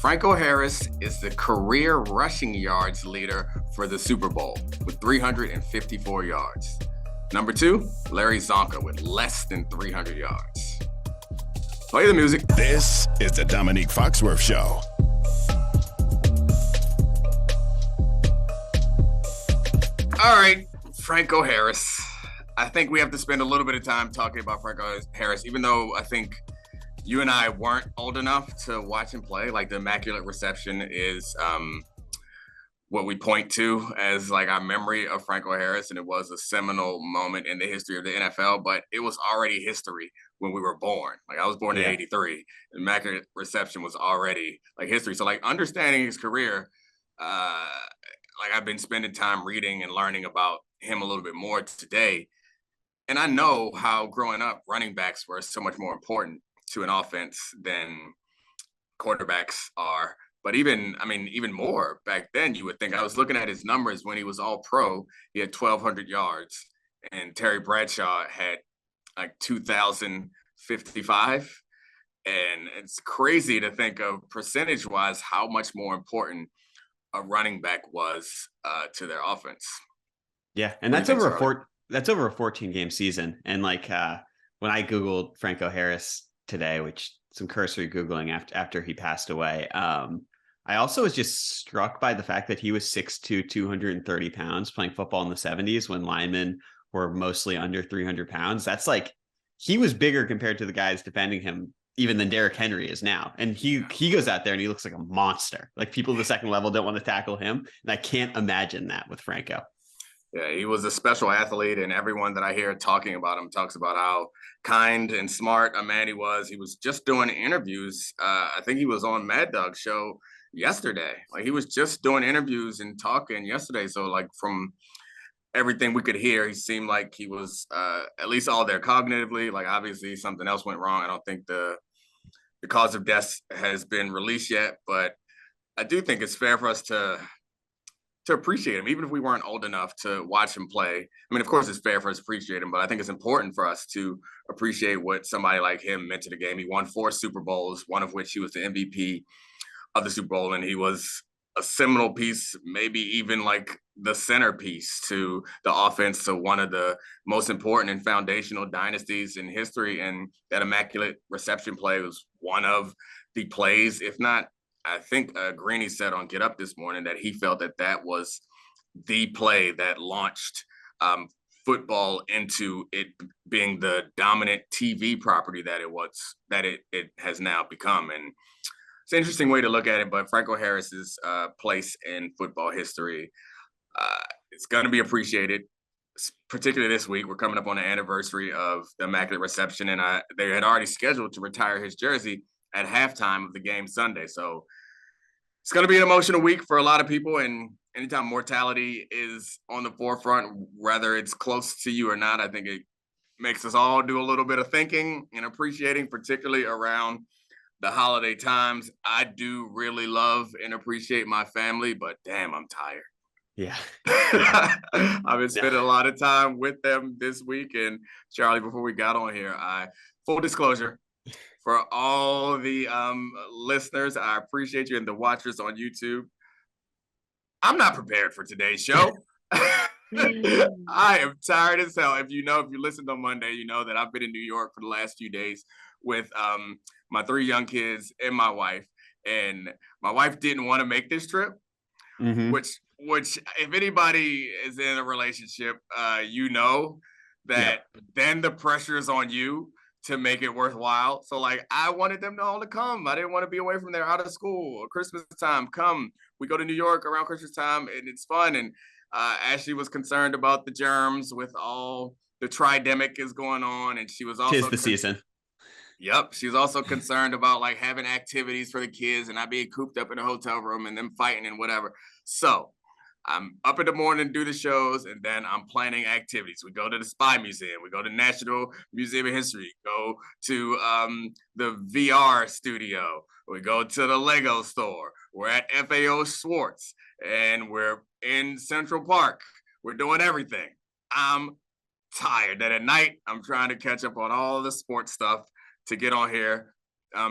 Franco Harris is the career rushing yards leader for the Super Bowl with 354 yards. Number 2, Larry Zonka with less than 300 yards. Play the music. This is the Domonique Foxworth Show. All right, Franco Harris. I think we have to spend a little bit of time talking about Franco Harris, even though I think you and I weren't old enough to watch him play. Like, the immaculate reception is what we point to as like our memory of Franco Harris, and it was a seminal moment in the history of the NFL, but it was already history when we were born. Like, I was born in 83. Immaculate reception was already like history. So like understanding his career, like I've been spending time reading and learning about him a little bit more today. And I know how growing up running backs were so much more important to an offense than quarterbacks are. But even more back then, you would think. I was looking at his numbers when he was all pro. He had 1,200 yards, and Terry Bradshaw had like 2,055. And it's crazy to think of percentage-wise how much more important a running back was to their offense. Yeah, and that's over a 14-game season. And like when I Googled Franco Harris today, which some cursory Googling after he passed away, I also was just struck by the fact that he was 6'2", 230 pounds playing football in the 70s when linemen were mostly under 300 pounds. That's like, he was bigger compared to the guys defending him even than Derrick Henry is now. And he goes out there and he looks like a monster. Like, people at the second level don't want to tackle him. And I can't imagine that with Franco. Yeah, he was a special athlete, and everyone that I hear talking about him talks about how kind and smart a man he was. He was just doing interviews. I think he was on Mad Dog's show yesterday. Like, he was just doing interviews and talking yesterday. So like, from everything we could hear, he seemed like he was at least all there cognitively. Like, obviously something else went wrong. I don't think the cause of death has been released yet, but I do think it's fair for us to appreciate him, even if we weren't old enough to watch him play. I mean, of course, it's fair for us to appreciate him, but I think it's important for us to appreciate what somebody like him meant to the game. He won 4 Super Bowls, one of which he was the MVP of the Super Bowl, and he was a seminal piece, maybe even like the centerpiece to the offense, to one of the most important and foundational dynasties in history. And that immaculate reception play was one of the plays, if not, I think Greeny said on Get Up this morning that he felt that was the play that launched football into it being the dominant TV property that it has now become. And it's an interesting way to look at it, but Franco Harris's place in football history, it's going to be appreciated, particularly this week. We're coming up on the anniversary of the immaculate reception, and they had already scheduled to retire his jersey at halftime of the game Sunday. So it's going to be an emotional week for a lot of people. And anytime mortality is on the forefront, whether it's close to you or not, I think it makes us all do a little bit of thinking and appreciating, particularly around the holiday times. I do really love and appreciate my family, but damn, I'm tired. Yeah. I've been spending a lot of time with them this week. And Charlie, before we got on here, full disclosure, for all the listeners, I appreciate you, and the watchers on YouTube, I'm not prepared for today's show. I am tired as hell. If you listened on Monday, you know that I've been in New York for the last few days with my 3 young kids and my wife. And my wife didn't want to make this trip, which if anybody is in a relationship, you know that then the pressure is on you to make it worthwhile. So like, I wanted them all to come. I didn't want to be away from there, out of school or Christmas time. Come, we go to New York around Christmas time and it's fun. And Ashley was concerned about the germs with all the tridemic is going on. And she was also— 'Tis the season. Yep. She was also concerned about like having activities for the kids and not being cooped up in a hotel room and them fighting and whatever. So I'm up in the morning, do the shows, and then I'm planning activities. We go to the Spy Museum. We go to National Museum of History. Go to the VR studio. We go to the Lego store. We're at FAO Schwartz, and we're in Central Park. We're doing everything. I'm tired. Then at night, I'm trying to catch up on all the sports stuff to get on here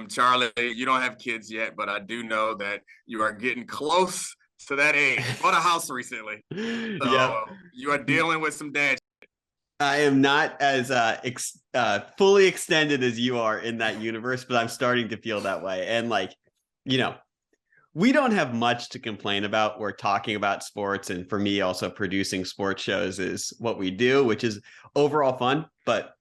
Charlie, you don't have kids yet, but I do know that you are getting close to that age. Bought a house recently. So Yep. you are dealing with some dad. I am not as fully extended as you are in that universe, but I'm starting to feel that way. And we don't have much to complain about. We're talking about sports. And for me, also producing sports shows is what we do, which is overall fun, but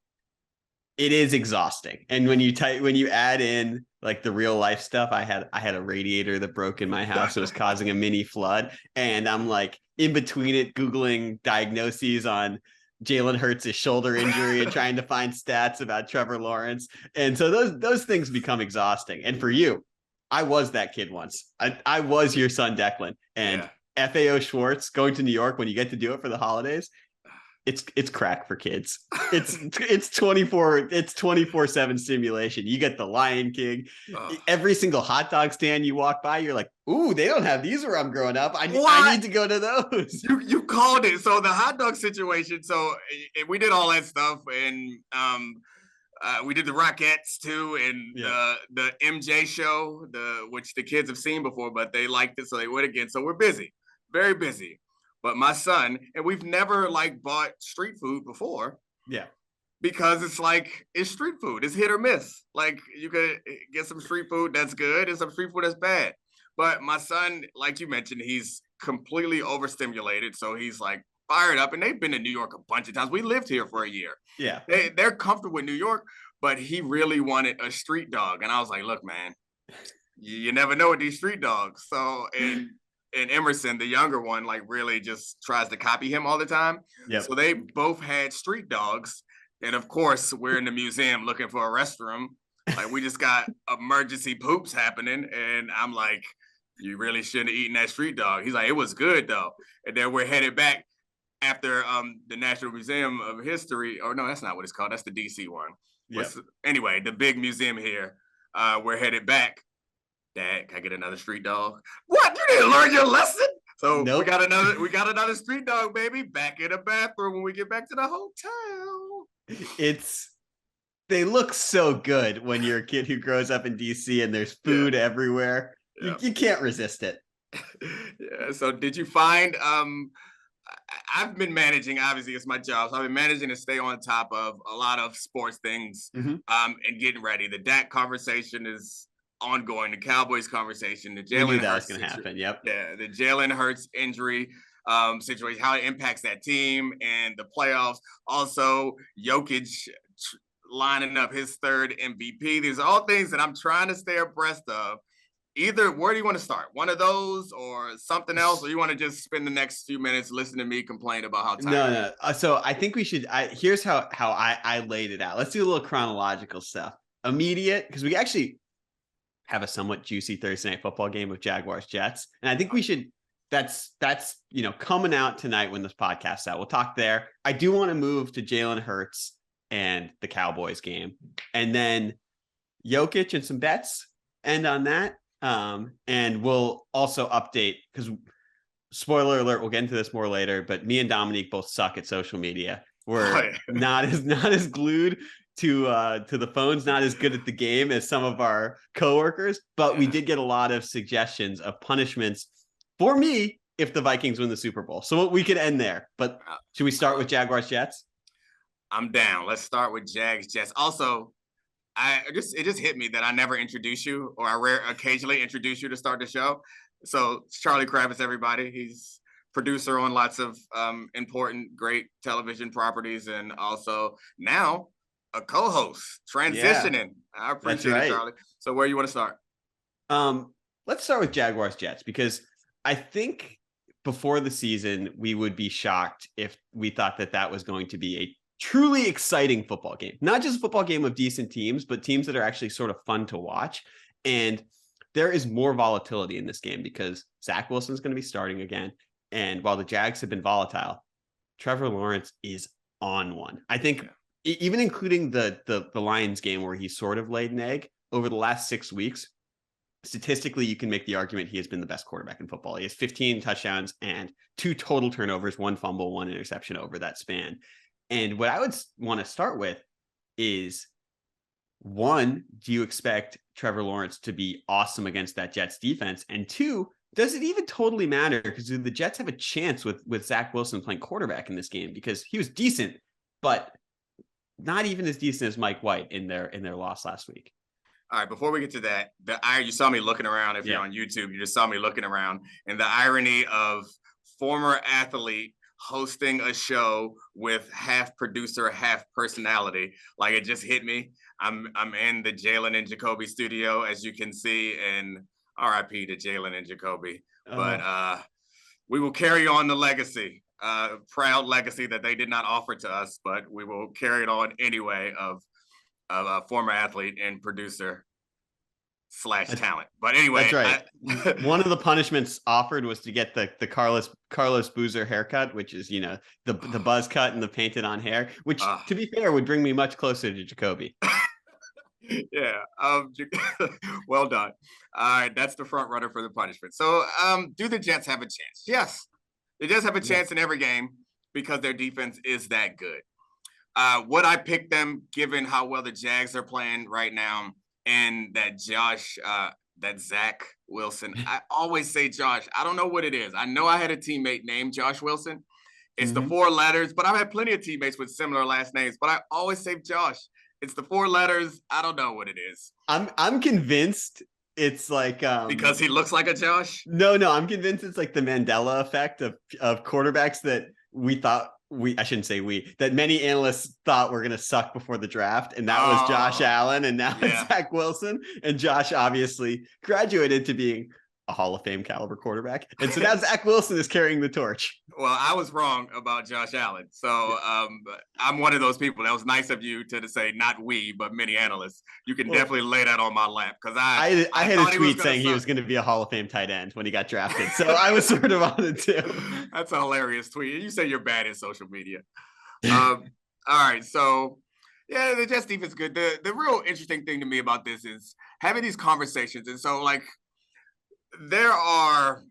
it is exhausting. And when you add in like the real life stuff, I had a radiator that broke in my house. It was causing a mini flood. And I'm like in between it, Googling diagnoses on Jalen Hurts' shoulder injury and trying to find stats about Trevor Lawrence. And so those things become exhausting. And for you, I was that kid once. I was your son, Declan. And FAO Schwartz going to New York when you get to do it for the holidays, it's crack for kids. It's 24/7 stimulation. You get the Lion King. Every single hot dog stand you walk by, you're like, ooh, they don't have these where I'm growing up. I need to go to those. You called it. So the hot dog situation. So we did all that stuff, and we did the Rockettes too, and the MJ show, which the kids have seen before, but they liked it, so they went again. So we're busy, very busy. But my son, and we've never bought street food before. Yeah. Because it's street food. It's hit or miss. Like you could get some street food that's good and some street food that's bad. But my son, like you mentioned, he's completely overstimulated. So he's fired up. And they've been to New York a bunch of times. We lived here for a year. Yeah. They're comfortable with New York, but he really wanted a street dog. And I was like, look, man, you never know with these street dogs. So, and Emerson, the younger one, really just tries to copy him all the time. Yep. So they both had street dogs. And of course, we're in the museum looking for a restroom. We just got emergency poops happening. And I'm like, you really shouldn't have eaten that street dog. He's like, it was good though. And then we're headed back after the National Museum of History. Or no, that's not what it's called. That's the DC one. Yep. Anyway, the big museum here. We're headed back. Dad, can I get another street dog? What? You didn't learn your lesson? So nope. we got another street dog, baby, back in the bathroom when we get back to the hotel. They look so good when you're a kid who grows up in DC and there's food everywhere. Yeah. You can't resist it. Yeah. So did you find I've been managing, obviously it's my job. So I've been managing to stay on top of a lot of sports things and getting ready. The Dak conversation is ongoing, the Cowboys conversation, the Jalen Hurts going to happen. Yep. Yeah, the Jalen Hurts injury situation, how it impacts that team and the playoffs. Also, Jokic lining up his third MVP. These are all things that I'm trying to stay abreast of. Either where do you want to start? One of those or something else, or you want to just spend the next few minutes listening to me complain about how tired? No. So I think we should. Here's how I laid it out. Let's do a little chronological stuff. Immediate, because we actually have a somewhat juicy Thursday night football game with Jaguars Jets. And I think we should, that's coming out tonight when this podcast's out. We'll talk there. I do want to move to Jalen Hurts and the Cowboys game. And then Jokic and some bets end on that. And we'll also update, because spoiler alert, we'll get into this more later, but me and Domonique both suck at social media. We're not as glued to the phones, not as good at the game as some of our coworkers, but we did get a lot of suggestions of punishments for me if the Vikings win the Super Bowl. So we could end there, but should we start with Jaguars Jets? I'm down. Let's start with Jags Jets. Also, it just hit me that I never introduce you, or I occasionally introduce you to start the show. So Charlie Kravitz, everybody. He's producer on lots of important, great television properties, and also now a co-host transitioning. I appreciate it, Charlie. So where you want to start? Let's start with Jaguars Jets, because I think before the season, we would be shocked if we thought that was going to be a truly exciting football game. Not just a football game of decent teams, but teams that are actually sort of fun to watch. And there is more volatility in this game because Zach Wilson's going to be starting again. And while the Jags have been volatile, Trevor Lawrence is on one. I think even including the Lions game where he sort of laid an egg, over the last 6 weeks, statistically, you can make the argument he has been the best quarterback in football. He has 15 touchdowns and 2 total turnovers, 1 fumble, 1 interception over that span. And what I would want to start with is, one, do you expect Trevor Lawrence to be awesome against that Jets defense? And two, does it even totally matter? Because do the Jets have a chance with Zach Wilson playing quarterback in this game? Because he was decent, but not even as decent as Mike White in their loss last week. All right, before we get to that, you saw me looking around. If you're on YouTube, you just saw me looking around. And the irony of former athlete hosting a show with half producer, half personality, like it just hit me. I'm in the Jalen and Jacoby studio, as you can see, and RIP to Jalen and Jacoby. But we will carry on the legacy, proud legacy that they did not offer to us, but we will carry it on anyway of a former athlete and producer / talent. But anyway, that's right. One of the punishments offered was to get the Carlos Boozer haircut, which is, the buzz cut and the painted on hair, which to be fair would bring me much closer to Jacoby. Yeah. Well done. All right. That's the front runner for the punishment. So do the Jets have a chance? Yes. The Jets have a chance in every game because their defense is that good. Would I pick them given how well the Jags are playing right now and that Zach Wilson? I always say Josh. I don't know what it is. I know I had a teammate named Josh Wilson. It's the 4 letters, but I've had plenty of teammates with similar last names, but I always say Josh. It's the 4 letters. I don't know what it is. I'm convinced it's like because he looks like a Josh. No, I'm convinced it's like the Mandela effect of quarterbacks that that many analysts thought were going to suck before the draft. And that was Josh Allen. And now it's Zach Wilson. And Josh obviously graduated to being a Hall of Fame caliber quarterback. And so now Zach Wilson is carrying the torch. Well, I was wrong about Josh Allen. So I'm one of those people. That was nice of you to say not we, but many analysts. You can definitely lay that on my lap because I had a tweet saying he was going to be a Hall of Fame tight end when he got drafted. So I was sort of on it too. That's a hilarious tweet. You say you're bad at social media. All right. So yeah, the Jets defense is good. The real interesting thing to me about this is having these conversations. And so there are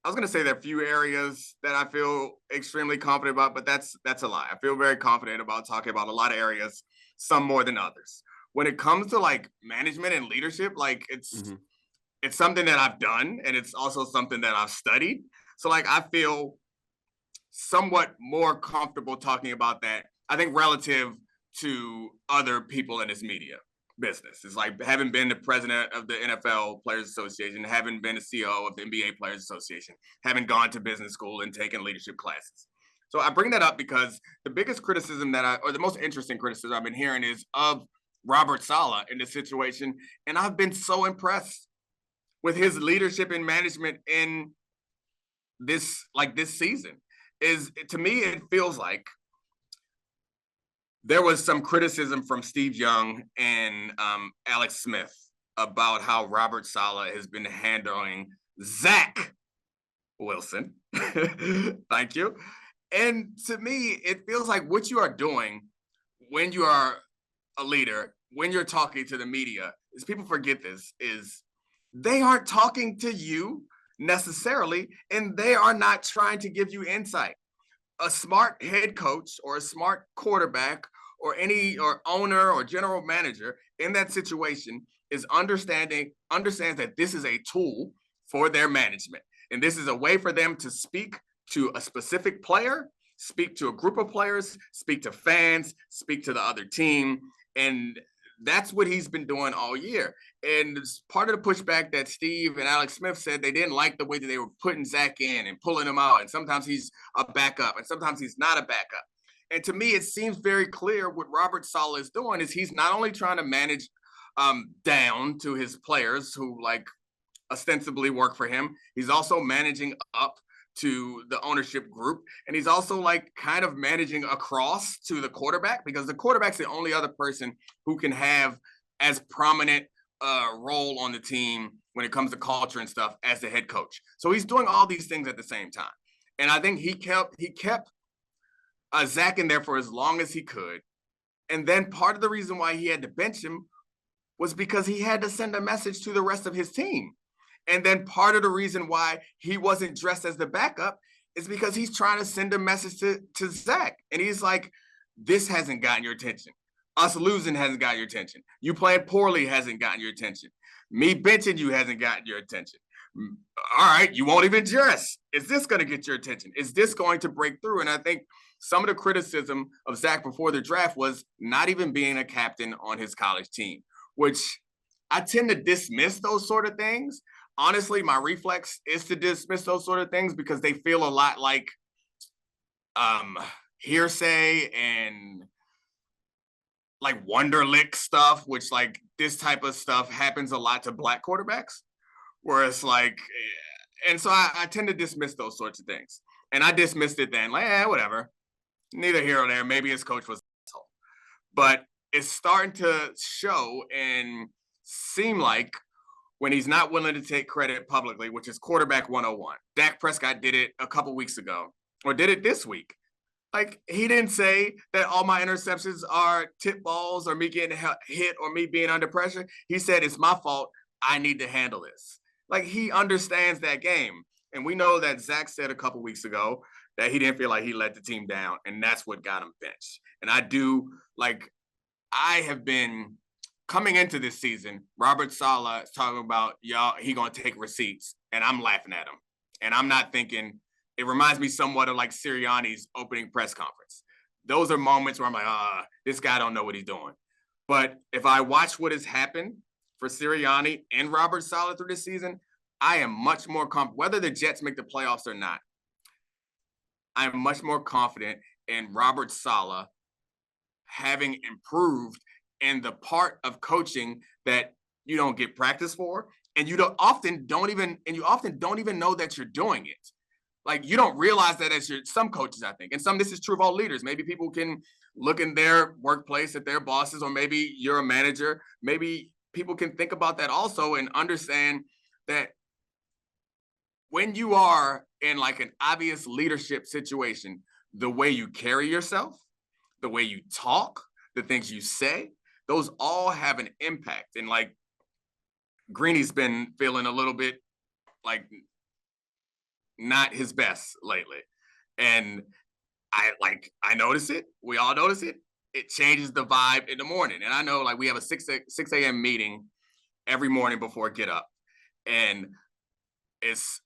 a few areas that I feel extremely confident about, but that's a lie. I feel very confident about talking about a lot of areas, some more than others. When it comes to management and leadership, it's something that I've done, and it's also something that I've studied. So I feel somewhat more comfortable talking about that, I think, relative to other people in this media business. It's like having been the president of the NFL Players Association, having been the CEO of the NBA Players Association, having gone to business school and taken leadership classes. So I bring that up because the biggest criticism or the most interesting criticism I've been hearing is of Robert Saleh in this situation. And I've been so impressed with his leadership and management in this season. To me, it feels like there was some criticism from Steve Young and Alex Smith about how Robert Saleh has been handling Zach Wilson. Thank you. And to me, it feels like what you are doing when you are a leader, when you're talking to the media, is people forget this, is they aren't talking to you necessarily, and they are not trying to give you insight. A smart head coach or a smart quarterback or owner or general manager in that situation understands that this is a tool for their management. And this is a way for them to speak to a specific player, speak to a group of players, speak to fans, speak to the other team. And that's what he's been doing all year. And it's part of the pushback that Steve and Alex Smith said they didn't like the way that they were putting Zach in and pulling him out. And sometimes he's a backup and sometimes he's not a backup. And to me, it seems very clear what Robert Saleh is doing is he's not only trying to manage down to his players who ostensibly work for him, he's also managing up to the ownership group. And he's also kind of managing across to the quarterback, because the quarterback's the only other person who can have as prominent role on the team when it comes to culture and stuff as the head coach. So he's doing all these things at the same time. And I think he kept Zach in there for as long as he could. And then part of the reason why he had to bench him was because he had to send a message to the rest of his team. And then part of the reason why he wasn't dressed as the backup is because he's trying to send a message to Zach. And he's like, this hasn't gotten your attention. Us losing hasn't got your attention. You playing poorly hasn't gotten your attention. Me benching you hasn't gotten your attention. All right, you won't even dress. Is this going to get your attention? Is this going to break through? And I think some of the criticism of Zach before the draft was not even being a captain on his college team, which I tend to dismiss those sort of things. Honestly, my reflex is to dismiss those sort of things because they feel a lot like hearsay and like Wonderlic stuff, which like this type of stuff happens a lot to Black quarterbacks, where it's like, and so I tend to dismiss those sorts of things. And I dismissed it then, like, whatever. Neither here or there. Maybe his coach was an asshole. But it's starting to show and seem like when he's not willing to take credit publicly, which is quarterback 101. Dak Prescott did it a couple weeks ago, or did it this week. Like, he didn't say that all my interceptions are tip balls or me getting hit or me being under pressure. He said, it's my fault. I need to handle this. Like, he understands that game. And we know that Zach said a couple weeks ago that he didn't feel like he let the team down, and that's what got him benched. And I have been coming into this season, Robert Saleh is talking about, y'all, he going to take receipts, and I'm laughing at him. And I'm not thinking, it reminds me somewhat of like Sirianni's opening press conference. Those are moments where I'm like, this guy don't know what he's doing. But if I watch what has happened for Sirianni and Robert Saleh through this season, I am much more confident, whether the Jets make the playoffs or not, I am much more confident in Robert Saleh having improved in the part of coaching that you don't get practice for, and you often don't even know that you're doing it. Like, you don't realize that as some coaches, I think, and this is true of all leaders. Maybe people can look in their workplace at their bosses, or maybe you're a manager. Maybe people can think about that also and understand that when you are in like an obvious leadership situation, the way you carry yourself, the way you talk, the things you say, those all have an impact. And like, Greeny's been feeling a little bit like not his best lately. And I notice it. We all notice it. It changes the vibe in the morning. And I know, like, we have a 6 a.m. meeting every morning before get up. And it's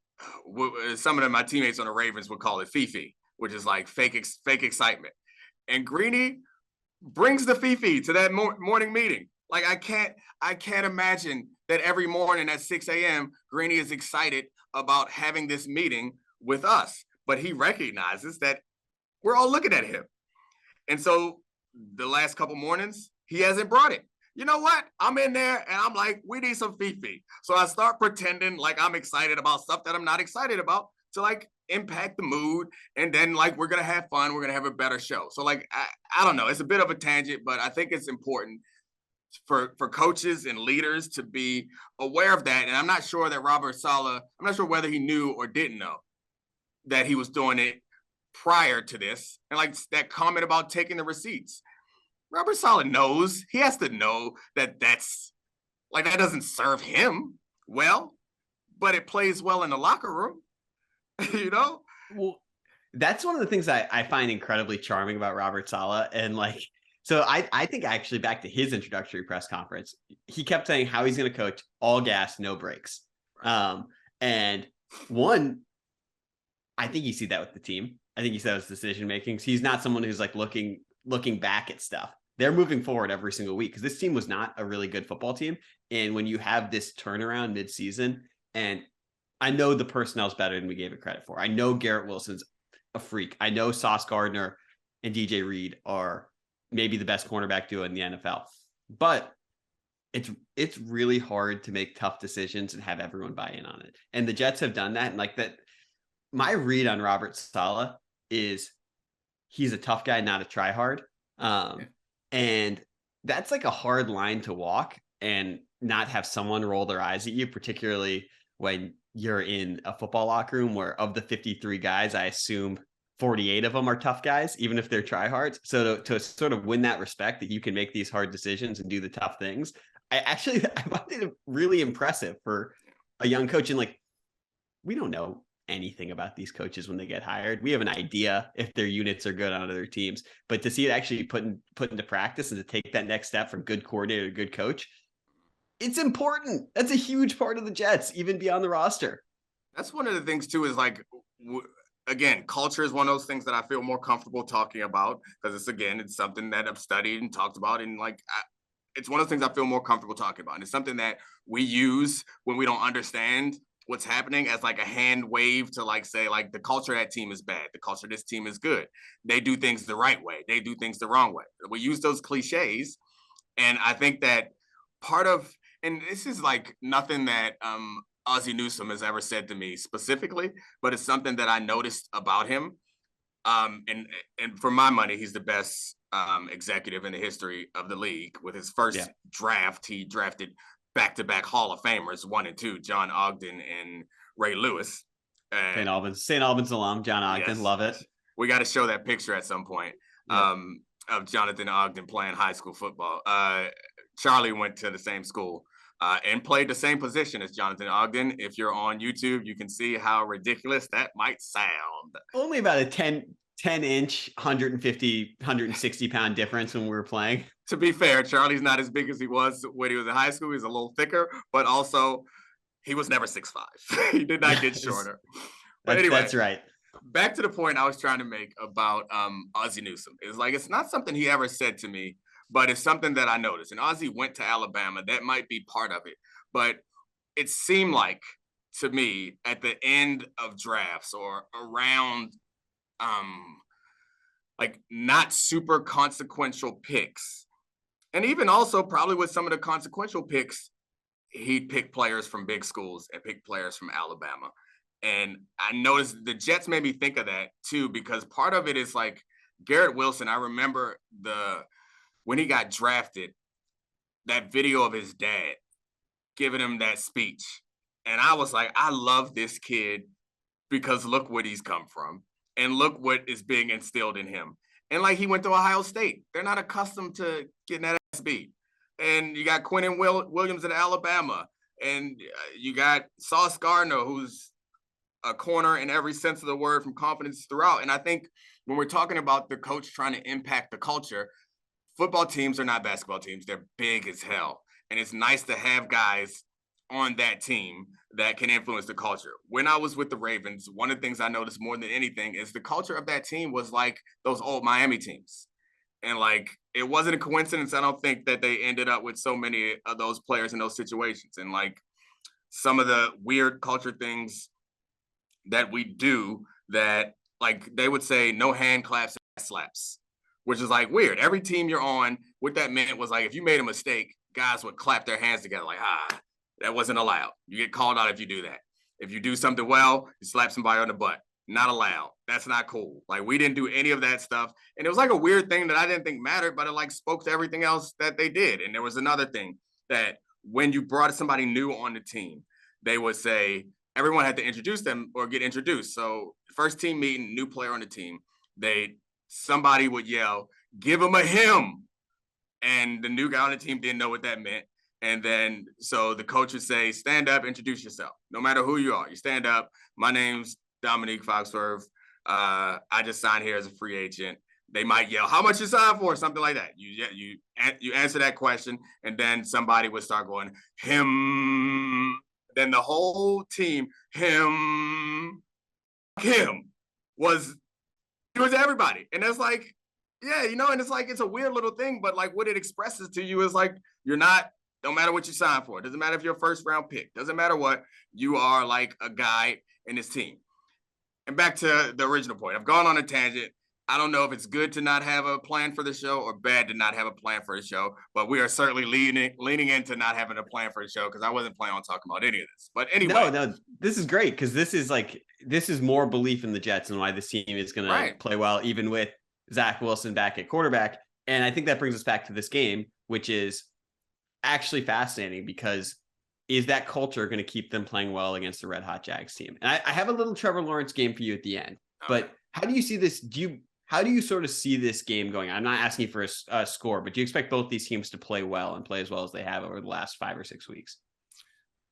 some of my teammates on the Ravens would call it Fifi, which is like fake excitement. And Greeny brings the Fifi to that morning meeting. Like, I can't imagine that every morning at 6 a.m. Greeny is excited about having this meeting with us, but he recognizes that we're all looking at him. And so the last couple mornings, he hasn't brought it. You know what? I'm in there and I'm like, we need some Fifi. So I start pretending like I'm excited about stuff that I'm not excited about to like impact the mood. And then like, we're going to have fun. We're going to have a better show. So like, I don't know. It's a bit of a tangent, but I think it's important for coaches and leaders to be aware of that. And I'm not sure that Robert Saleh, I'm not sure whether he knew or didn't know that he was doing it prior to this. And like that comment about taking the receipts, Robert Saleh knows. He has to know that that's like, that doesn't serve him well, but it plays well in the locker room, you know? Well, that's one of the things I find incredibly charming about Robert Saleh. And like, so I think actually back to his introductory press conference, he kept saying how he's going to coach all gas, no breaks. And one, I think you see that with the team. I think you see that with decision making. So he's not someone who's like looking back at stuff. They're moving forward every single week because this team was not a really good football team. And when you have this turnaround mid-season, and I know the personnel's better than we gave it credit for. I know Garrett Wilson's a freak. I know Sauce Gardner and DJ Reed are maybe the best cornerback duo in the NFL, but it's really hard to make tough decisions and have everyone buy in on it. And the Jets have done that. And like that, my read on Robert Saleh is he's a tough guy, not a tryhard. And that's like a hard line to walk and not have someone roll their eyes at you, particularly when you're in a football locker room where of the 53 guys, I assume 48 of them are tough guys, even if they're tryhards. So to sort of win that respect that you can make these hard decisions and do the tough things, I find it really impressive for a young coach. And like, we don't know anything about these coaches when they get hired. We have an idea if their units are good on other teams, but to see it actually put into practice and to take that next step from good coordinator to good coach, it's important. That's a huge part of the Jets, even beyond the roster. That's one of the things too, is like, again, culture is one of those things that I feel more comfortable talking about because it's something that I've studied and talked about. And like, it's one of those things I feel more comfortable talking about. And it's something that we use when we don't understand what's happening as like a hand wave to like say like the culture of that team is bad. The culture of this team is good. They do things the right way. They do things the wrong way. We use those cliches. And I think that part of, and this is like nothing that Ozzie Newsome has ever said to me specifically, but it's something that I noticed about him. And for my money, he's the best executive in the history of the league. With his first draft, he drafted back-to-back Hall of Famers, 1 and 2, John Ogden and Ray Lewis. St. Albans alum, John Ogden, yes. Love it. We got to show that picture at some point of Jonathan Ogden playing high school football. Charlie went to the same school and played the same position as Jonathan Ogden. If you're on YouTube, you can see how ridiculous that might sound. Only about a 10-inch, 150, 160-pound difference when we were playing. To be fair, Charlie's not as big as he was when he was in high school. He was a little thicker, but also he was never 6'5". He did not get shorter. But anyway, that's right. Back to the point I was trying to make about Ozzie Newsome. It's like, it's not something he ever said to me, but it's something that I noticed. And Ozzie went to Alabama. That might be part of it. But it seemed like, to me, at the end of drafts or around like not super consequential picks, and even also probably with some of the consequential picks, he'd pick players from big schools and pick players from Alabama. And I noticed the Jets made me think of that too, because part of it is like Garrett Wilson. I remember when he got drafted, that video of his dad giving him that speech. And I was like, I love this kid because look what he's come from and look what is being instilled in him. And like, he went to Ohio State. They're not accustomed to getting that ass beat. And you got Quinnen Williams at Alabama. And you got Sauce Gardner, who's a corner in every sense of the word, from confidence throughout. And I think when we're talking about the coach trying to impact the culture, football teams are not basketball teams. They're big as hell. And it's nice to have guys on that team that can influence the culture. When I was with the Ravens, one of the things I noticed more than anything is the culture of that team was like those old Miami teams. And like, it wasn't a coincidence, I don't think, that they ended up with so many of those players in those situations. And like, some of the weird culture things that we do, that like they would say no hand claps and slaps, which is like weird. Every team you're on, what that meant was like, if you made a mistake, guys would clap their hands together like, that wasn't allowed. You get called out if you do that. If you do something well, you slap somebody on the butt. Not allowed. That's not cool. Like, we didn't do any of that stuff. And it was like a weird thing that I didn't think mattered, but it like spoke to everything else that they did. And there was another thing that when you brought somebody new on the team, they would say everyone had to introduce them or get introduced. So first team meeting, new player on the team, somebody would yell, "Give him a hymn." And the new guy on the team didn't know what that meant. And then, so the coach would say, "Stand up, introduce yourself. No matter who you are, you stand up. My name's Domonique Foxworth. I just signed here as a free agent." They might yell, "How much you signed for?" Something like that. You answer that question, and then somebody would start going, "Him." Then the whole team, him was everybody. And it's like, yeah, and it's like, it's a weird little thing, but like what it expresses to you is like, don't matter what you sign for. It doesn't matter if you're a first round pick. Doesn't matter what, you are like a guy in this team. And back to the original point, I've gone on a tangent. I don't know if it's good to not have a plan for the show or bad to not have a plan for the show, but we are certainly leaning into not having a plan for the show, because I wasn't planning on talking about any of this. But anyway. No, this is great, because this is more belief in the Jets and why this team is going to play well, even with Zach Wilson back at quarterback. And I think that brings us back to this game, which is actually fascinating, because is that culture going to keep them playing well against the Red Hot Jags team? And I have a little Trevor Lawrence game for you at the end, but how do you see this? How do you sort of see this game going? I'm not asking for a score, but do you expect both these teams to play well and play as well as they have over the last 5 or 6 weeks?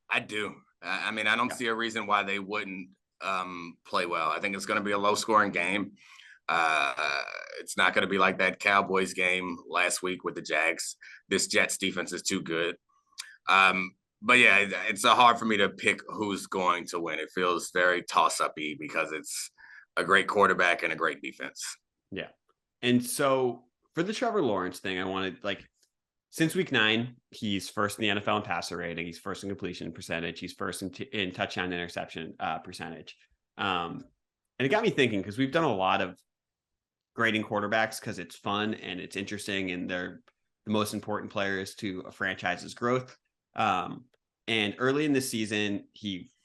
I do. I mean, I don't see a reason why they wouldn't. play well. I think it's going to be a low-scoring game. It's not going to be like that Cowboys game last week with the Jags. This Jets defense is too good. But yeah, it's hard for me to pick who's going to win. It feels very toss-up-y because it's a great quarterback and a great defense. Yeah. And so for the Trevor Lawrence thing, I wanted, since week 9, he's first in the NFL in passer rating. He's first in completion percentage. He's first in touchdown interception percentage. And it got me thinking, because we've done a lot of grading quarterbacks because it's fun and it's interesting and they're the most important players to a franchise's growth. And early in the season,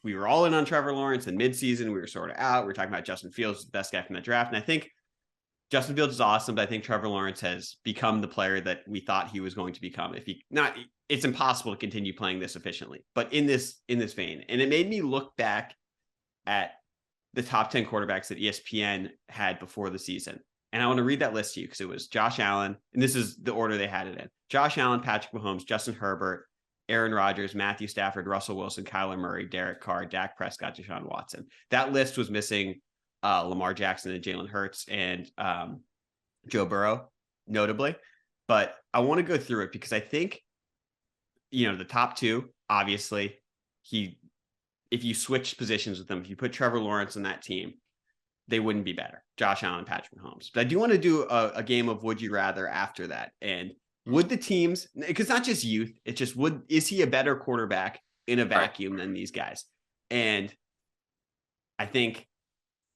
we were all in on Trevor Lawrence, and midseason we were sort of out. We were talking about Justin Fields, the best guy from the draft. And I think Justin Fields is awesome, but I think Trevor Lawrence has become the player that we thought he was going to become. It's impossible to continue playing this efficiently, but in this vein. And it made me look back at the top 10 quarterbacks that ESPN had before the season. And I want to read that list to you because it was Josh Allen, and this is the order they had it in. Josh Allen, Patrick Mahomes, Justin Herbert, Aaron Rodgers, Matthew Stafford, Russell Wilson, Kyler Murray, Derek Carr, Dak Prescott, Deshaun Watson. That list was missing Lamar Jackson and Jalen Hurts and Joe Burrow, notably. But I want to go through it because I think, the top 2, obviously, if you switch positions with them, if you put Trevor Lawrence on that team, they wouldn't be better. Josh Allen, Patrick Mahomes. But I do want to do a game of would you rather after that. And would the teams, because not just youth, it's just is he a better quarterback in a vacuum than these guys? And I think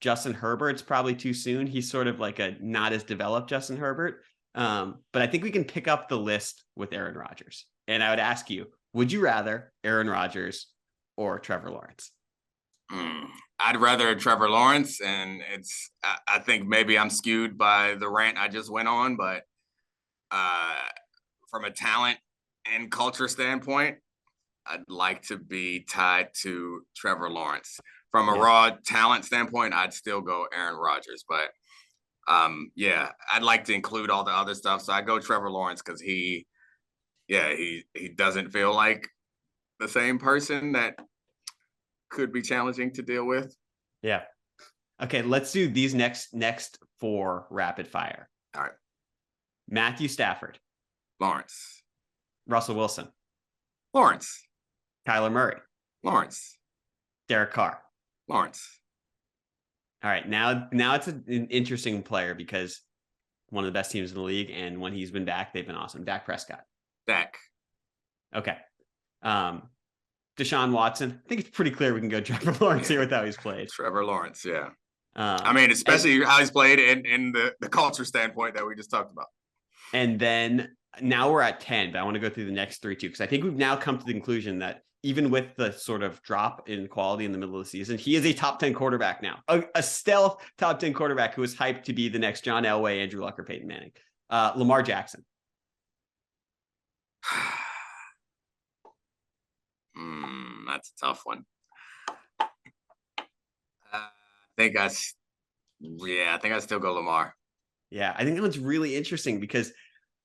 Justin Herbert's probably too soon. He's sort of like a not as developed Justin Herbert. But I think we can pick up the list with Aaron Rodgers. And I would ask you, would you rather Aaron Rodgers or Trevor Lawrence? I'd rather Trevor Lawrence, and I think maybe I'm skewed by the rant I just went on, but from a talent and culture standpoint, I'd like to be tied to Trevor Lawrence. From a raw talent standpoint, I'd still go Aaron Rodgers, but I'd like to include all the other stuff. So I go Trevor Lawrence because he doesn't feel like the same person that could be challenging to deal with. Yeah. Okay, let's do these next 4 rapid fire. All right. Matthew Stafford. Lawrence. Russell Wilson. Lawrence. Kyler Murray. Lawrence. Derek Carr. Lawrence. All right, now it's an interesting player because one of the best teams in the league, and when he's been back, they've been awesome. Dak Prescott. Dak. Okay. Deshaun Watson. I think it's pretty clear we can go Trevor Lawrence here with how he's played. Trevor Lawrence, yeah. Especially how he's played in the culture standpoint that we just talked about. And then now we're at 10, but I want to go through the next 3 too, because I think we've now come to the conclusion that even with the sort of drop in quality in the middle of the season, he is a top 10 quarterback now, a stealth top 10 quarterback who is hyped to be the next John Elway, Andrew Luck, or Peyton Manning. Lamar Jackson. That's a tough one. I think I still go Lamar. Yeah, I think that one's really interesting because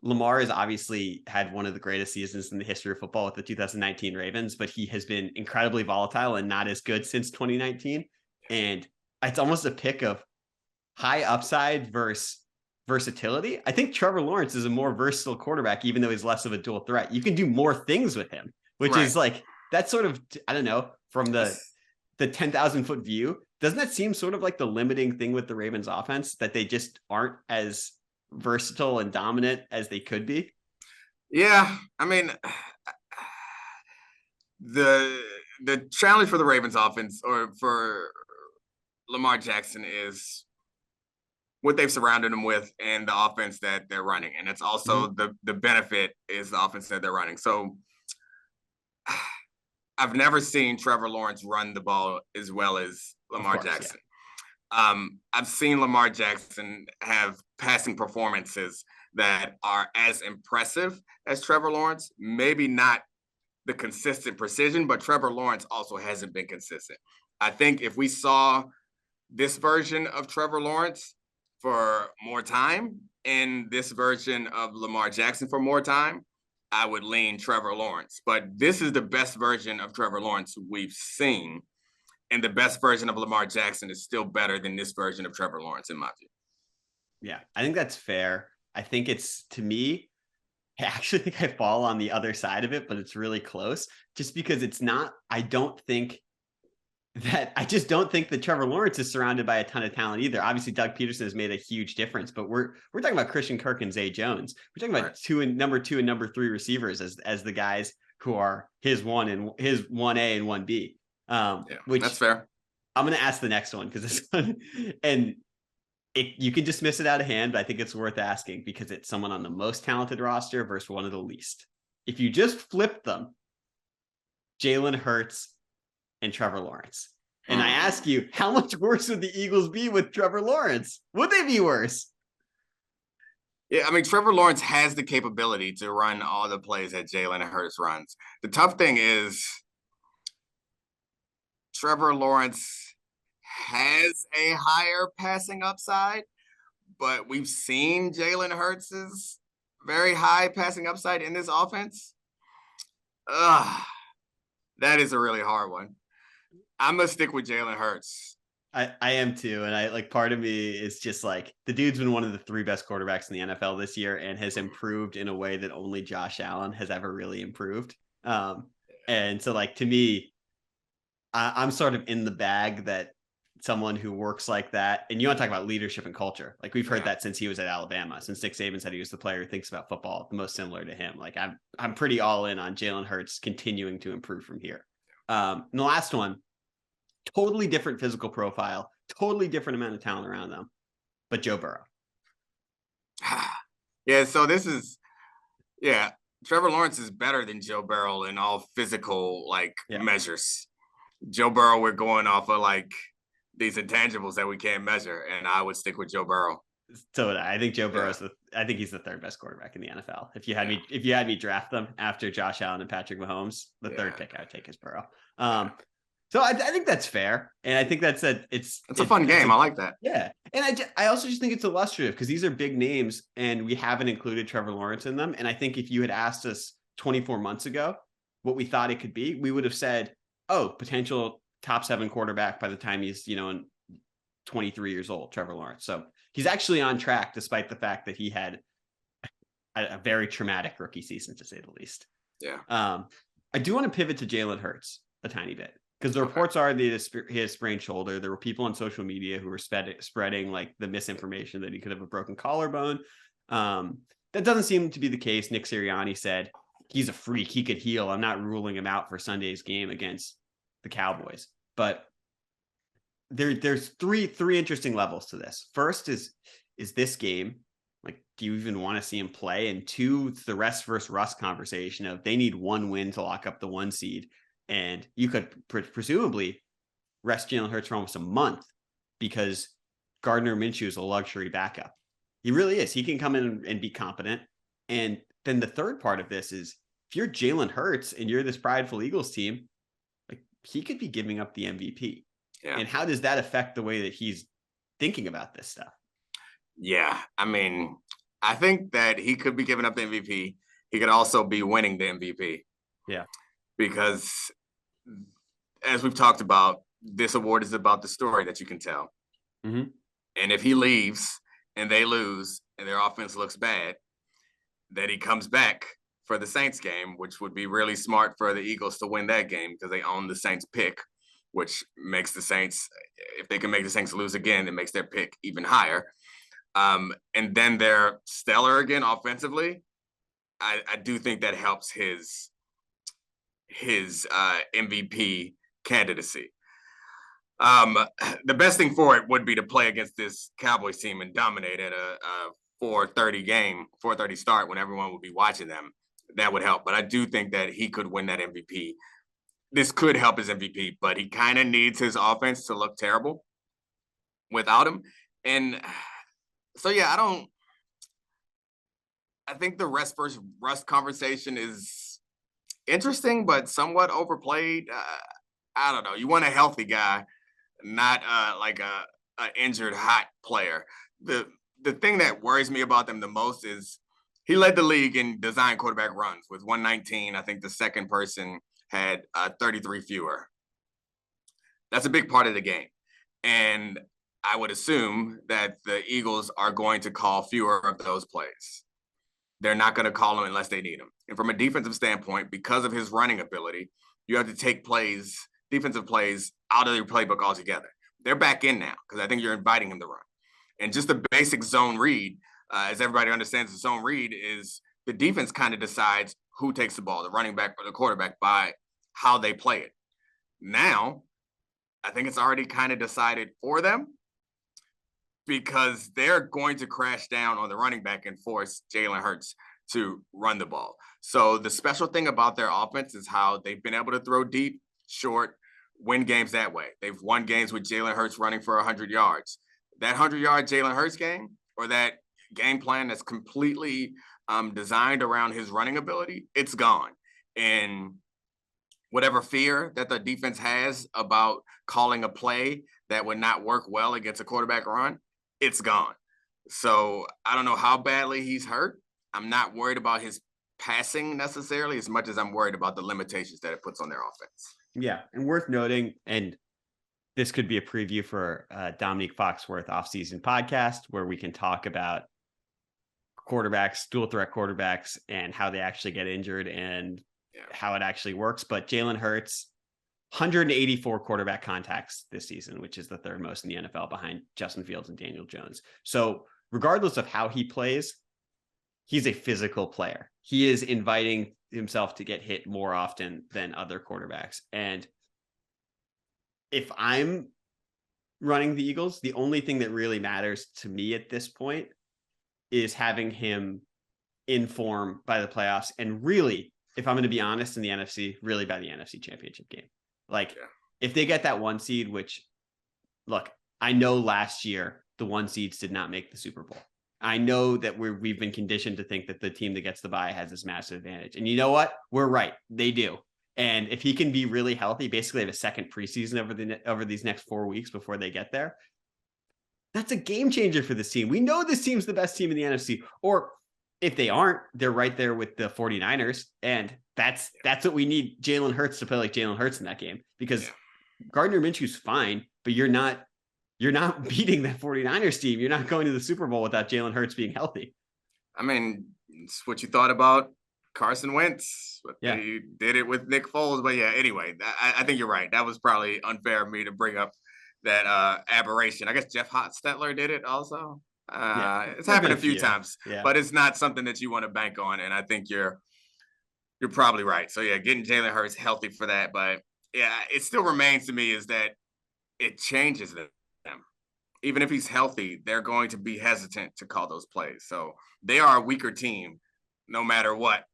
Lamar has obviously had one of the greatest seasons in the history of football with the 2019 Ravens, but he has been incredibly volatile and not as good since 2019. And it's almost a pick of high upside versus versatility. I think Trevor Lawrence is a more versatile quarterback, even though he's less of a dual threat. You can do more things with him, which is like, that's sort of, I don't know, from the 10,000 foot view, doesn't that seem sort of like the limiting thing with the Ravens offense, that they just aren't as versatile and dominant as they could be? Yeah. I mean, the challenge for the Ravens offense or for Lamar Jackson is what they've surrounded him with and the offense that they're running. And it's also the benefit is the offense that they're running. So I've never seen Trevor Lawrence run the ball as well as Lamar Jackson. Yeah. I've seen Lamar Jackson have passing performances that are as impressive as Trevor Lawrence. Maybe not the consistent precision, but Trevor Lawrence also hasn't been consistent. I think if we saw this version of Trevor Lawrence for more time and this version of Lamar Jackson for more time, I would lean Trevor Lawrence. But this is the best version of Trevor Lawrence we've seen. And the best version of Lamar Jackson is still better than this version of Trevor Lawrence, in my view. Yeah, I think that's fair. I think it's, to me, I actually think I fall on the other side of it, but it's really close just because it's not, I just don't think that Trevor Lawrence is surrounded by a ton of talent either. Obviously, Doug Peterson has made a huge difference, but we're talking about Christian Kirk and Zay Jones. We're talking about number two and number three receivers as the guys who are his 1A and 1B. Which that's fair. I'm going to ask the next one because this one, and you can dismiss it out of hand, but I think it's worth asking because it's someone on the most talented roster versus one of the least. If you just flip them, Jalen Hurts and Trevor Lawrence. And I ask you, how much worse would the Eagles be with Trevor Lawrence? Would they be worse? Yeah, I mean, Trevor Lawrence has the capability to run all the plays that Jalen Hurts runs. The tough thing is Trevor Lawrence has a higher passing upside, but we've seen Jalen Hurts' very high passing upside in this offense. That is a really hard one. I'm going to stick with Jalen Hurts. I am too. And part of me is just like, the dude's been one of the 3 best quarterbacks in the NFL this year and has improved in a way that only Josh Allen has ever really improved. And so to me, I'm sort of in the bag that someone who works like that, and you want to talk about leadership and culture. We've heard that since he was at Alabama, since Nick Saban said he was the player who thinks about football the most similar to him. I'm pretty all in on Jalen Hurts continuing to improve from here. And the last one, totally different physical profile, totally different amount of talent around them, but Joe Burrow. Yeah, so Trevor Lawrence is better than Joe Burrow in all physical measures. Joe Burrow, we're going off of these intangibles that we can't measure, and I would stick with Joe Burrow. So I think Joe Burrow's I think he's the 3rd best quarterback in the NFL. If you had me draft them after Josh Allen and Patrick Mahomes, the 3rd pick I would take is Burrow. So I think that's fair, and I think it's a fun game. I like that. Yeah, and I also just think it's illustrative because these are big names, and we haven't included Trevor Lawrence in them. And I think if you had asked us 24 months ago what we thought it could be, we would have said, "Oh, potential top 7 quarterback by the time he's 23 years old." Trevor Lawrence. So he's actually on track, despite the fact that he had a very traumatic rookie season, to say the least. Yeah. I do want to pivot to Jalen Hurts a tiny bit. Because the reports are that he has sprained shoulder. There were people on social media who were spreading the misinformation that he could have a broken collarbone. That doesn't seem to be the case. Nick Sirianni said he's a freak. He could heal. I'm not ruling him out for Sunday's game against the Cowboys. But there's three interesting levels to this. First is this game, do you even want to see him play? And 2, it's the rest versus rust conversation of they need 1 win to lock up the 1 seed. And you could presumably rest Jalen Hurts for almost a month because Gardner Minshew is a luxury backup. He really is. He can come in and be competent. And then the third part of this is if you're Jalen Hurts and you're this prideful Eagles team, he could be giving up the MVP. Yeah. And how does that affect the way that he's thinking about this stuff? Yeah. I mean, I think that he could be giving up the MVP. He could also be winning the MVP. Yeah. Because as we've talked about, this award is about the story that you can tell. Mm-hmm. And if he leaves and they lose and their offense looks bad, that he comes back for the Saints game, which would be really smart for the Eagles to win that game because they own the Saints pick, which makes the Saints, if they can make the Saints lose again, it makes their pick even higher. And then they're stellar again offensively. I do think that helps his MVP candidacy. The best thing for it would be to play against this Cowboys team and dominate at a 4:30 start when everyone would be watching them. That would help. But I do think that he could win that MVP. This could help his MVP, but he kind of needs his offense to look terrible without him. And so, I think the rest versus rust conversation is interesting, but somewhat overplayed. I don't know. You want a healthy guy, not like a injured hot player. The thing that worries me about them the most is he led the league in design quarterback runs with 119. I think the second person had 33 fewer. That's a big part of the game. And I would assume that the Eagles are going to call fewer of those plays. They're not going to call them unless they need them. And from a defensive standpoint, because of his running ability, you have to take defensive plays out of your playbook altogether. They're back in now because I think you're inviting him to run. And just the basic zone read, as everybody understands, the zone read is the defense kind of decides who takes the ball, the running back or the quarterback, by how they play it. Now, I think it's already kind of decided for them because they're going to crash down on the running back and force Jalen Hurts to run the ball. So the special thing about their offense is how they've been able to throw deep, short, win games that way. They've won games with Jalen Hurts running for 100 yards. That 100-yard Jalen Hurts game, or that game plan that's completely designed around his running ability, it's gone. And whatever fear that the defense has about calling a play that would not work well against a quarterback run, it's gone. So I don't know how badly he's hurt. I'm not worried about his passing necessarily as much as I'm worried about the limitations that it puts on their offense. Yeah, and worth noting, and this could be a preview for Domonique Foxworth offseason podcast where we can talk about quarterbacks, dual threat quarterbacks, and how they actually get injured and how it actually works. But Jalen Hurts, 184 quarterback contacts this season, which is the third most in the NFL behind Justin Fields and Daniel Jones. So regardless of how he plays, he's a physical player. He is inviting himself to get hit more often than other quarterbacks. And if I'm running the Eagles, the only thing that really matters to me at this point is having him in form by the playoffs. And really, if I'm going to be honest, in the NFC, really by the NFC Championship game. Like, if they get that 1 seed, which, look, I know last year the 1 seeds did not make the Super Bowl. I know that we've been conditioned to think that the team that gets the bye has this massive advantage. And you know what? We're right. They do. And if he can be really healthy, basically have a second preseason over these next 4 weeks before they get there, that's a game changer for this team. We know this team's the best team in the NFC. Or if they aren't, they're right there with the 49ers. And that's what we need Jalen Hurts to play like Jalen Hurts in that game. Because Gardner Minshew's fine, but you're not beating that 49ers team. You're not going to the Super Bowl without Jalen Hurts being healthy. I mean, it's what you thought about Carson Wentz. They did it with Nick Foles. But anyway, I think you're right. That was probably unfair of me to bring up that aberration. I guess Jeff Hostetler did it also. It's happened a few times, but it's not something that you want to bank on. And I think you're probably right. So getting Jalen Hurts healthy for that. But it still remains to me is that it changes them. Even if he's healthy, they're going to be hesitant to call those plays. So they are a weaker team no matter what,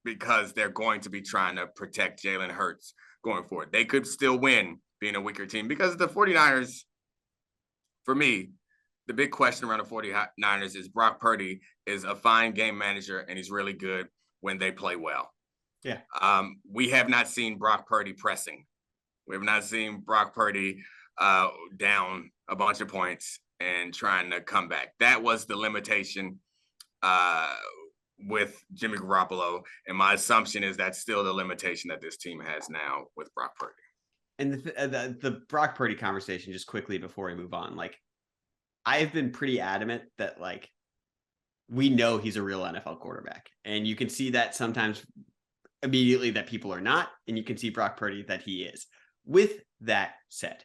because they're going to be trying to protect Jalen Hurts going forward. They could still win being a weaker team because the 49ers, for me, the big question around the 49ers is Brock Purdy is a fine game manager and he's really good when they play well. Yeah. We have not seen Brock Purdy pressing. We have not seen Brock Purdy down a bunch of points and trying to come back. That was the limitation with Jimmy Garoppolo. And my assumption is that's still the limitation that this team has now with Brock Purdy. And the Brock Purdy conversation, just quickly before we move on, like, I've been pretty adamant that, like, we know he's a real NFL quarterback. And you can see that sometimes immediately that people are not, and you can see Brock Purdy that he is. With that said,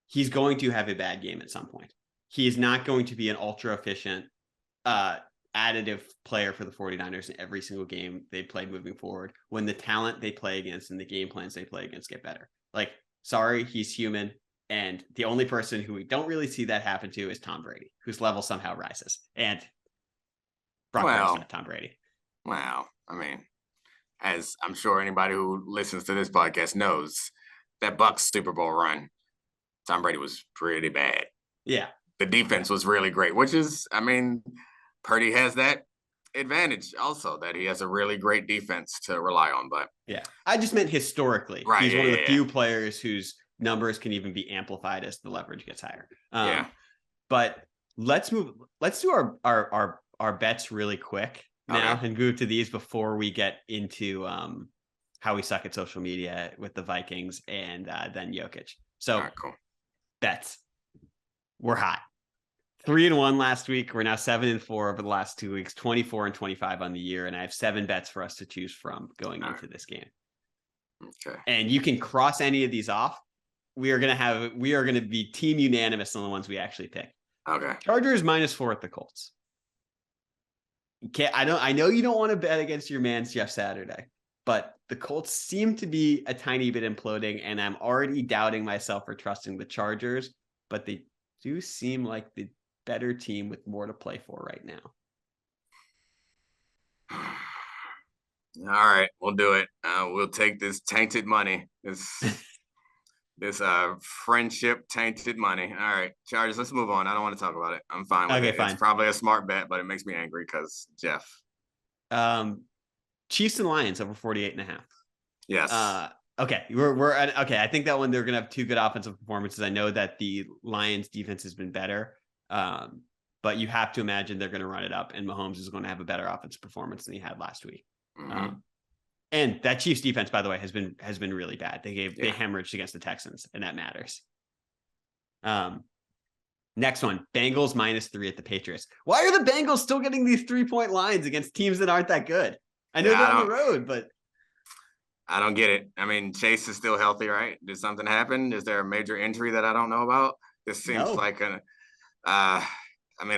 he's going to have a bad game at some point. He is not going to be an ultra efficient, additive player for the 49ers in every single game they play moving forward when the talent they play against and the game plans they play against get better. Like, sorry, he's human. And the only person who we don't really see that happen to is Tom Brady, whose level somehow rises. And Brock Purdy's not Tom Brady. Wow. I mean, as I'm sure anybody who listens to this podcast knows, that Bucs Super Bowl run, Tom Brady was pretty bad. Yeah. The defense was really great, which is, I mean, Purdy has that advantage also, that he has a really great defense to rely on. But I just meant historically. Right, he's one of the few players whose numbers can even be amplified as the leverage gets higher. But let's do our bets really quick now and move to these before we get into how we suck at social media with the Vikings and then Jokic. So all right, cool. Bets. We're hot. 3-1 last week. We're now 7-4 over the last 2 weeks, 24-25 on the year. And I have 7 bets for us to choose from going into this game. Okay. And you can cross any of these off. We are going to be team unanimous on the ones we actually pick. Okay. Chargers -4 at the Colts. I know you don't want to bet against your man's Jeff Saturday, but the Colts seem to be a tiny bit imploding, and I'm already doubting myself for trusting the Chargers, but they do seem like the better team with more to play for right now. All right, we'll do it. We'll take this tainted money. This friendship tainted money. All right, Chargers, let's move on. I don't want to talk about it. I'm fine with it. Fine. It's probably a smart bet, but it makes me angry because Jeff. Chiefs and Lions over 48.5. Yes. Okay. Okay. I think that one, they're going to have 2 good offensive performances. I know that the Lions defense has been better. But you have to imagine they're going to run it up, and Mahomes is going to have a better offensive performance than he had last week. Mm-hmm. And that Chiefs defense, by the way, has been really bad. They hemorrhaged against the Texans, and that matters. Next one, Bengals -3 at the Patriots. Why are the Bengals still getting these 3-point lines against teams that aren't that good? I know they're on the road, but I don't get it. I mean, Chase is still healthy, right? Did something happen? Is there a major injury that I don't know about? This seems like I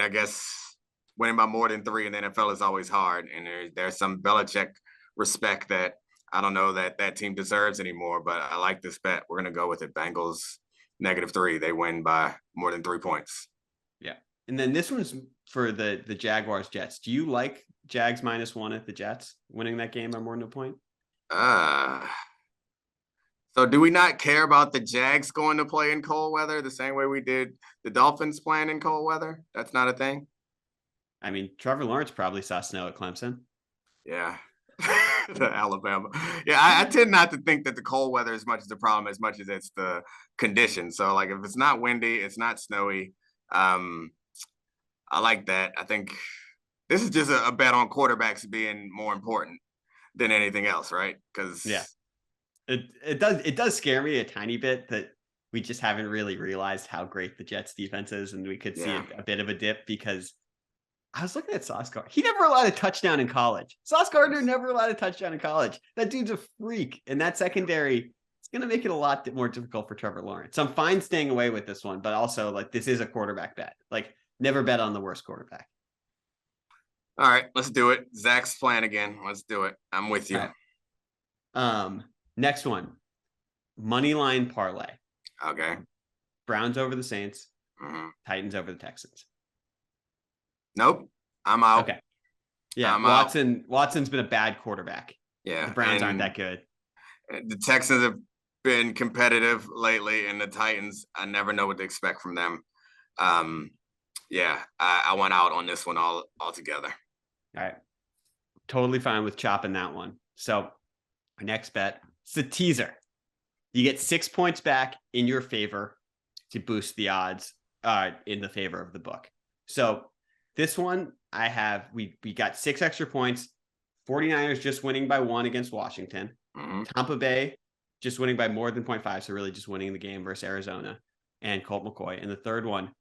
guess winning by more than 3 in the NFL is always hard, and there's some Belichick respect that I don't know that team deserves anymore, but I like this bet. We're going to go with it. Bengals -3. They win by more than 3 points. Yeah. And then this one's for the Jaguars Jets. Do you like Jags -1 at the Jets winning that game by more than a point? So do we not care about the Jags going to play in cold weather the same way we did the Dolphins playing in cold weather? That's not a thing. I mean, Trevor Lawrence probably saw snow at Clemson. Yeah. To Alabama. Yeah, I tend not to think that the cold weather as much as the problem, as much as it's the conditions. So like if it's not windy, it's not snowy. I like that. I think this is just a bet on quarterbacks being more important than anything else, right? Because it does scare me a tiny bit that we just haven't really realized how great the Jets defense is, and we could see a bit of a dip because I was looking at Sauce Gardner. He never allowed a touchdown in college. Sauce Gardner never allowed a touchdown in college. That dude's a freak. And that secondary, it's going to make it a lot more difficult for Trevor Lawrence. So I'm fine staying away with this one, but also like this is a quarterback bet. Like never bet on the worst quarterback. All right, let's do it. Zach's playing again. Let's do it. I'm with you. Right. Next one, money line parlay. Okay. Browns over the Saints. Mm-hmm. Titans over the Texans. Nope, I'm out. Okay. Yeah, Watson's been a bad quarterback. Yeah. The Browns aren't that good. The Texans have been competitive lately, and the Titans, I never know what to expect from them. I went out on this one altogether. All right. Totally fine with chopping that one. So our next bet, it's a teaser. You get 6 points back in your favor to boost the odds in the favor of the book. So this one, we got 6 extra points. 49ers just winning by 1 against Washington. Mm-hmm. Tampa Bay just winning by more than 0.5, so really just winning the game versus Arizona and Colt McCoy. And the third one,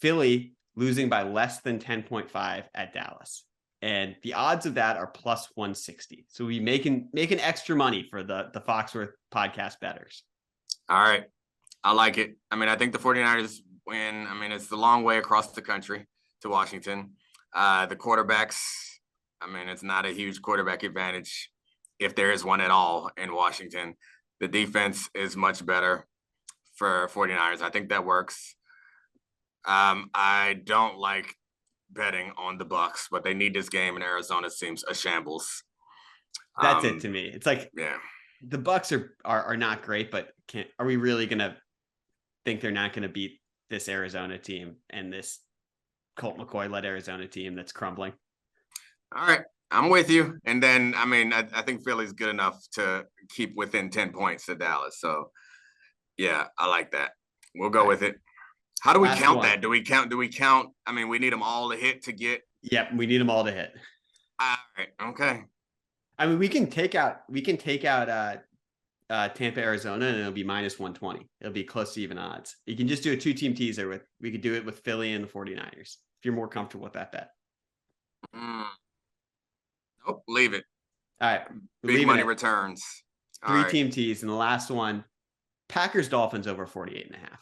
Philly losing by less than 10.5 at Dallas. And the odds of that are plus 160. So we making extra money for the Foxworth podcast bettors. All right. I like it. I mean, I think the 49ers win. I mean, it's the long way across the country to Washington. The quarterbacks, I mean, it's not a huge quarterback advantage if there is one at all in Washington. The defense is much better for 49ers. I think that works. I don't like betting on the Bucks, but they need this game, and Arizona seems a shambles. That's it to me. It's like the Bucks are not great, but are we really gonna think they're not gonna beat this Arizona team and this Colt McCoy led Arizona team that's crumbling? All right, I'm with you. And then I mean, I think Philly's good enough to keep within 10 points to Dallas. So yeah, I like that. We'll go with it. How do we count that? Do we count? I mean, we need them all to hit to get. Yep, we need them all to hit. All right. Okay. I mean, we can take out Tampa, Arizona, and it'll be -120. It'll be close to even odds. You can just do a 2-team teaser we could do it with Philly and the 49ers if you're more comfortable with that bet. Nope, leave it. All right. Big money returns. 3-team tease. And the last one, Packers Dolphins over 48.5.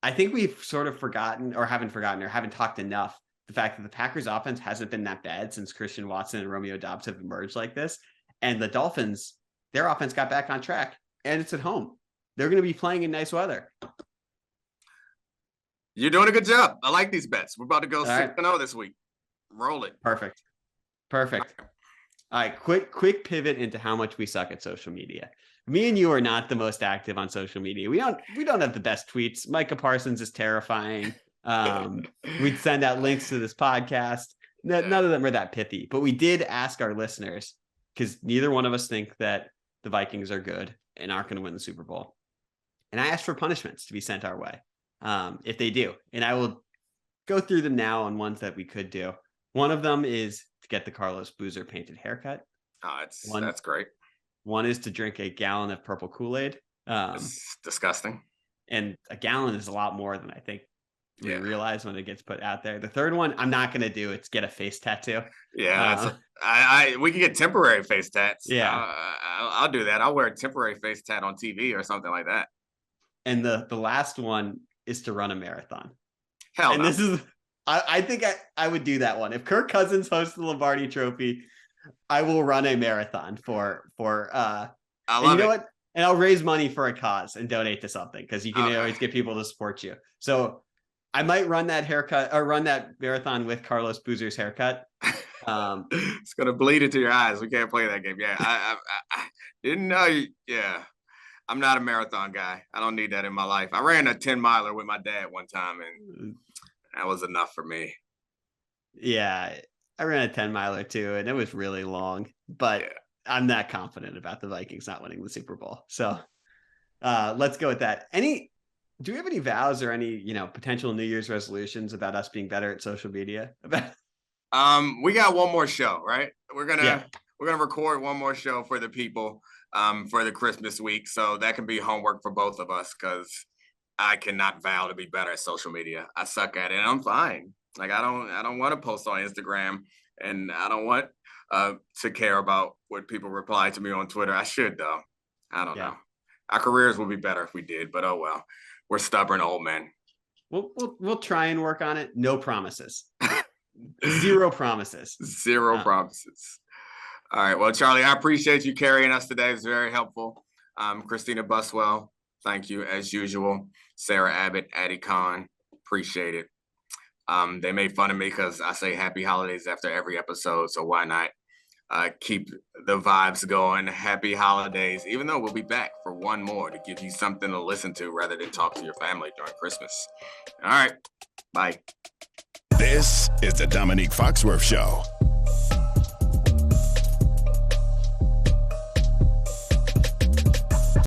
I think we've sort of haven't talked enough the fact that the Packers offense hasn't been that bad since Christian Watson and Romeo Doubs have emerged like this. And the Dolphins, their offense got back on track, and it's at home. They're going to be playing in nice weather. You're doing a good job. I like these bets. We're about to go 6-0 this week. Roll it. Perfect. All right, quick pivot into how much we suck at social media. Me and you are not the most active on social media. We don't have the best tweets. Micah Parsons is terrifying. We'd send out links to this podcast. None of them are that pithy, but we did ask our listeners, because neither one of us think that the Vikings are good and aren't going to win the Super Bowl. And I asked for punishments to be sent our way if they do. And I will go through them now on ones that we could do. One of them is to get the Carlos Boozer painted haircut. That's great. One is to drink a gallon of purple Kool-Aid. It's disgusting. And a gallon is a lot more than I think we realize when it gets put out there. The third one I'm not going to do. It's get a face tattoo. Yeah, we can get temporary face tats. Yeah, I'll do that. I'll wear a temporary face tat on TV or something like that. And the last one is to run a marathon. Hell and no. This is I think I would do that one. If Kirk Cousins hosts the Lombardi Trophy, I will run a marathon for I love you know it. what? And I'll raise money for a cause and donate to something, because you can always get people to support you. So I might run that haircut or run that marathon with Carlos Boozer's haircut. It's gonna bleed into your eyes. We can't play that game. Yeah, I didn't know. Yeah, I'm not a marathon guy. I don't need that in my life. I ran a 10-miler with my dad one time, and that was enough for me. Yeah, I ran a 10-miler too, and it was really long. But I'm not confident about the Vikings not winning the Super Bowl. So let's go with that. Do we have any vows or any, potential New Year's resolutions about us being better at social media? We got one more show, right? We're gonna record one more show for the people for the Christmas week. So that can be homework for both of us, because I cannot vow to be better at social media. I suck at it, and I'm fine. Like I don't want to post on Instagram, and I don't want to care about what people reply to me on Twitter. I should though. I don't know. Our careers would be better if we did, but oh well. We're stubborn old men. We'll try and work on it. No promises. Zero promises. Zero promises. All right. Well, Charlie, I appreciate you carrying us today. It's very helpful. Christina Buswell, thank you as usual. Sarah Abbott, Addie Khan, appreciate it. They made fun of me because I say happy holidays after every episode, so why not keep the vibes going? Happy holidays, even though we'll be back for one more to give you something to listen to rather than talk to your family during Christmas. All right. Bye. This is the Domonique Foxworth Show.